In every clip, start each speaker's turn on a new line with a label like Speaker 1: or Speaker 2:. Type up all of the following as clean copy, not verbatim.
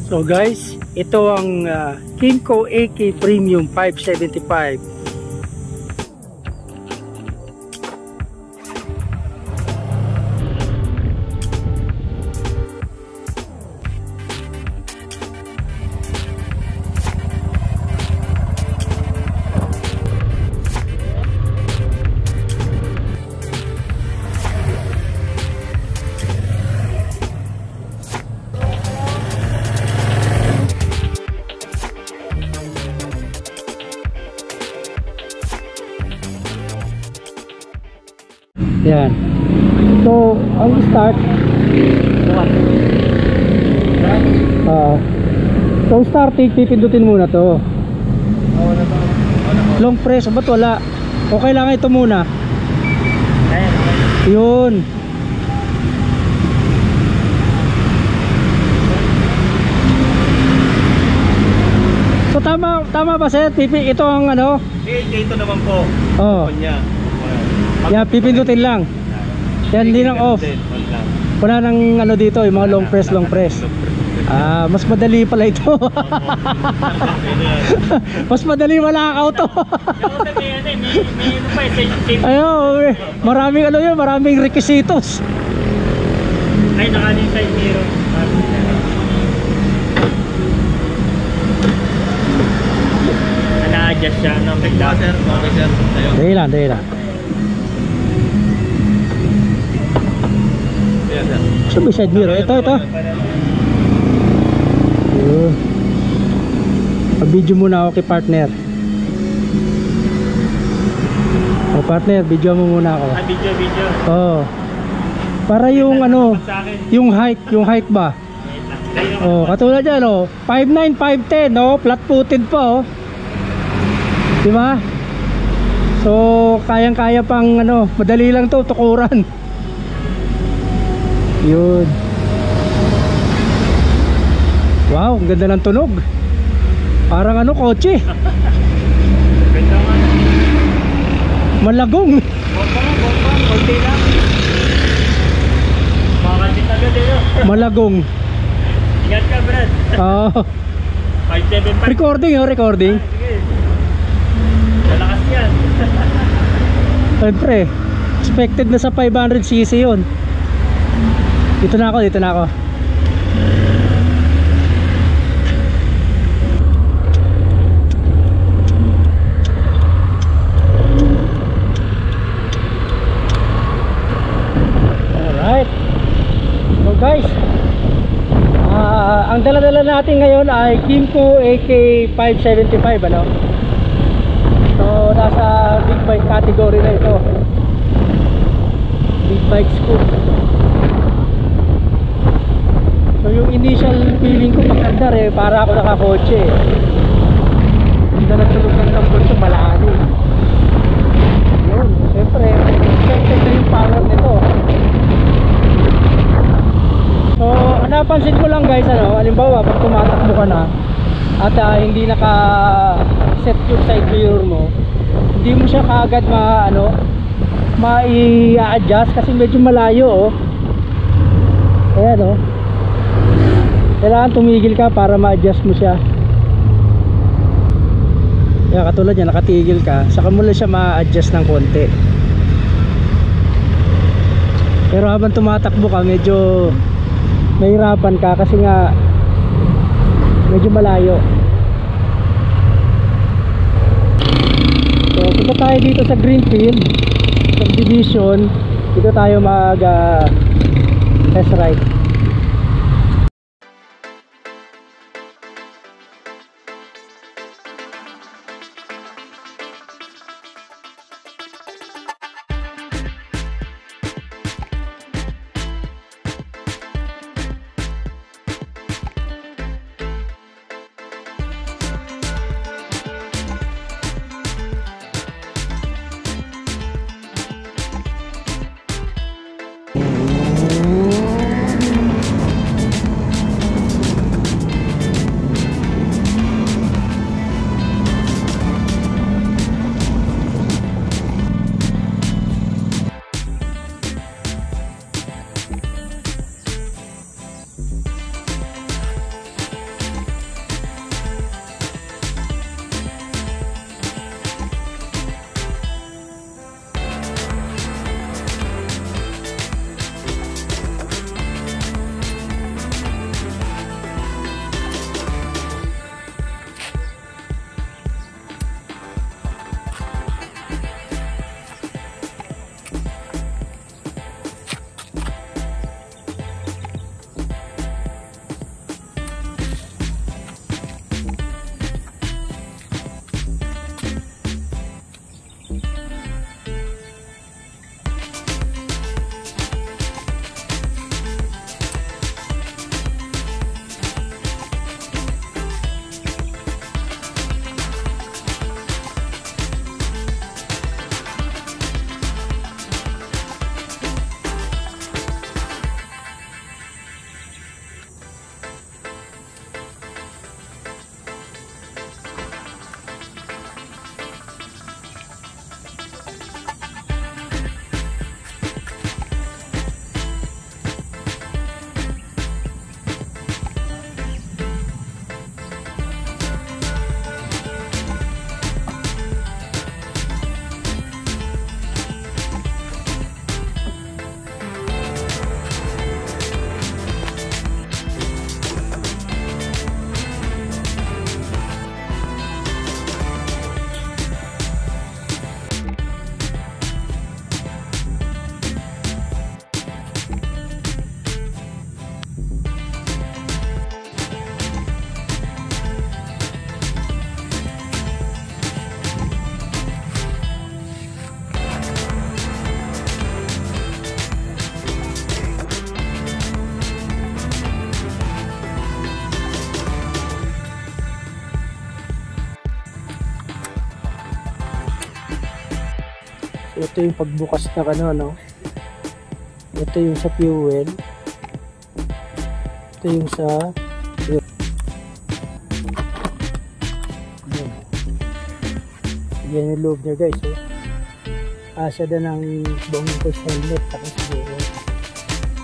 Speaker 1: So guys, ito ang Kymco AK Premium 575. Yan. So, ang start so starting, pipindutin muna to. Long press, ba't wala? O kailangan ito muna? Yun. So tama ba sir? Pipi, ito ang ano?
Speaker 2: Ito naman po.
Speaker 1: Oh. Yan, pipindutin lang. Yan, hindi nang off. Wala nang ano dito, yung mga long press. Ah, mas madali pala ito. Mas madali malakaw to. Ayun, maraming ano yun, maraming requisitos.
Speaker 2: Ay, nakanin side mirror. Na-adjust siya ng bigla.
Speaker 1: Dahil lang. So may side mirror, ito. Mag-video muna ako kay partner. O partner, video mo muna ako.
Speaker 2: Video.
Speaker 1: Oo. Para yung ano, yung height ba? Oh, katulad yan oh. 5'9", 5'10", no? Flat footed pa oh. Di ba? So, kayang-kaya pang ano, madali lang to tukuran. Yun. Wow, ang ganda ng tunog. Parang ano, kotse. Malagong.
Speaker 2: Konti lang. Makakantin agad eh.
Speaker 1: Malagong.
Speaker 2: Ingat ka, Brad.
Speaker 1: Oo.
Speaker 2: 575.
Speaker 1: Recording.
Speaker 2: Sige. Malakas yan.
Speaker 1: Siyempre, expected na sa 500cc yun. Dito na ako. Alright. So guys, ang dala-dala natin ngayon ay Kymco AK 575 ano. So nasa big bike category na ito. Big bike scoop. So yung initial feeling ko pagkandar para ako nakakotse hindi na nagtulog ng tambol so malani. Yun, siyempre expected na yung power nito. So napansin ko lang guys ano, halimbawa pag tumatakbo ka na at hindi naka set yung side mirror mo, hindi mo siya kaagad mai-adjust kasi medyo malayo oh. Ayan oh. Kailangan tumigil ka para ma-adjust mo siya. Yan, katulad yan, nakatigil ka, saka mo lang siya ma-adjust ng konti. Pero habang tumatakbo ka, medyo mahirapan ka kasi nga medyo malayo. So punta tayo dito sa Greenfield Subdivision. Dito tayo mag test ride. Ito yung pagbukas na no? Ito yung sa fuel. Ito yung sa yan yung loob niya guys. Kasya din ng buong ko sa helmet. Tapos siguro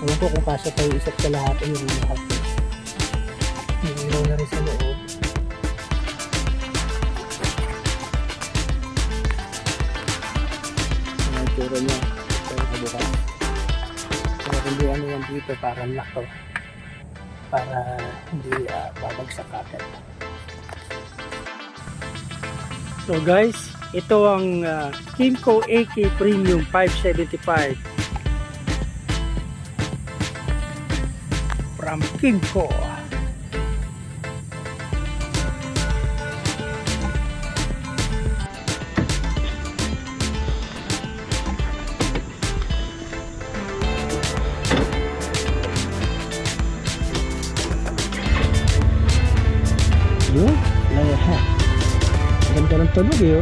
Speaker 1: alam ko kung kasya tayo isa't kalahati yung lahat. Yung ilaw na rin sa loob. Ang itsura niya. Ito yung kabukas. Pero hindi ano yan dito para lock to. Para hindi babagsak agad. So guys, ito ang Kymco AK Premium 575 from Kymco. Yun, ganda ng tunog eh.